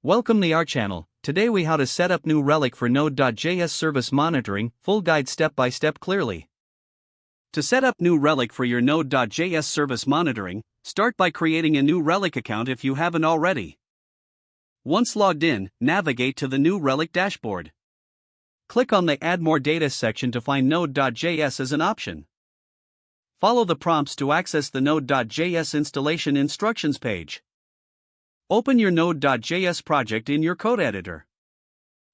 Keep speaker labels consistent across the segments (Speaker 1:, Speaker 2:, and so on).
Speaker 1: Welcome to our channel. Today we how to set up new Relic for Node.js service monitoring, full guide step by step clearly. To set up new Relic for your Node.js service monitoring, start by creating a new Relic account if you haven't already. Once logged in, navigate to the new Relic dashboard. Click on the Add More Data section to find Node.js as an option. Follow the prompts to access the Node.js installation instructions page. Open your Node.js project in your code editor.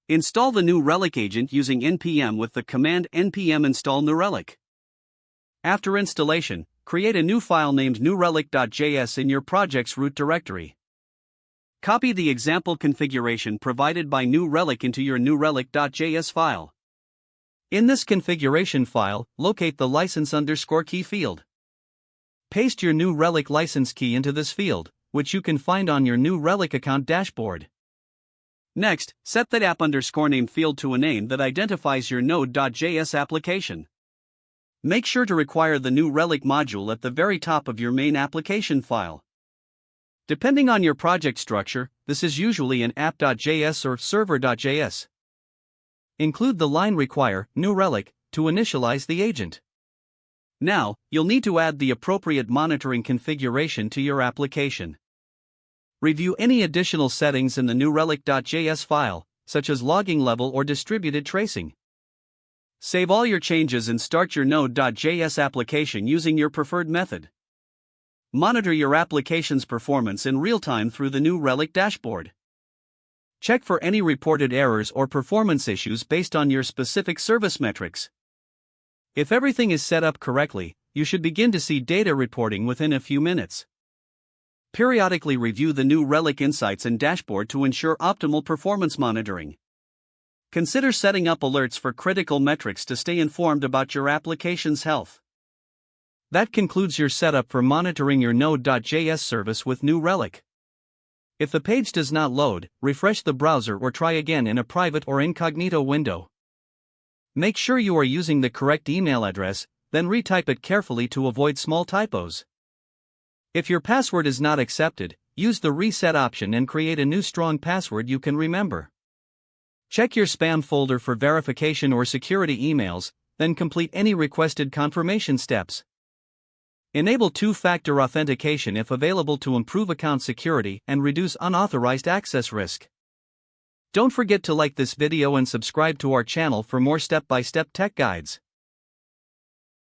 Speaker 1: Install the new Relic agent using npm with the command npm install new Relic. After installation, create a new file named newrelic.js in your project's root directory. Copy the example configuration provided by new Relic into your newrelic.js file. In this configuration file, locate the license_key field. Paste your new Relic license key into this field, which you can find on your new Relic account dashboard. Next, set that app_name field to a name that identifies your Node.js application. Make sure to require the new Relic module at the very top of your main application file. Depending on your project structure, this is usually an app.js or server.js. Include the line require new Relic to initialize the agent. Now, you'll need to add the appropriate monitoring configuration to your application. Review any additional settings in the new Relic.js file, such as logging level or distributed tracing. Save all your changes and start your Node.js application using your preferred method. Monitor your application's performance in real time through the new Relic dashboard. Check for any reported errors or performance issues based on your specific service metrics. If everything is set up correctly, you should begin to see data reporting within a few minutes. Periodically review the new Relic insights and dashboard to ensure optimal performance monitoring. Consider setting up alerts for critical metrics to stay informed about your application's health. That concludes your setup for monitoring your Node.js service with new Relic. If the page does not load, refresh the browser or try again in a private or incognito window. Make sure you are using the correct email address, then retype it carefully to avoid small typos. If your password is not accepted, use the reset option and create a new strong password you can remember. Check your spam folder for verification or security emails, then complete any requested confirmation steps. Enable two-factor authentication if available to improve account security and reduce unauthorized access risk. Don't forget to like this video and subscribe to our channel for more step-by-step tech guides.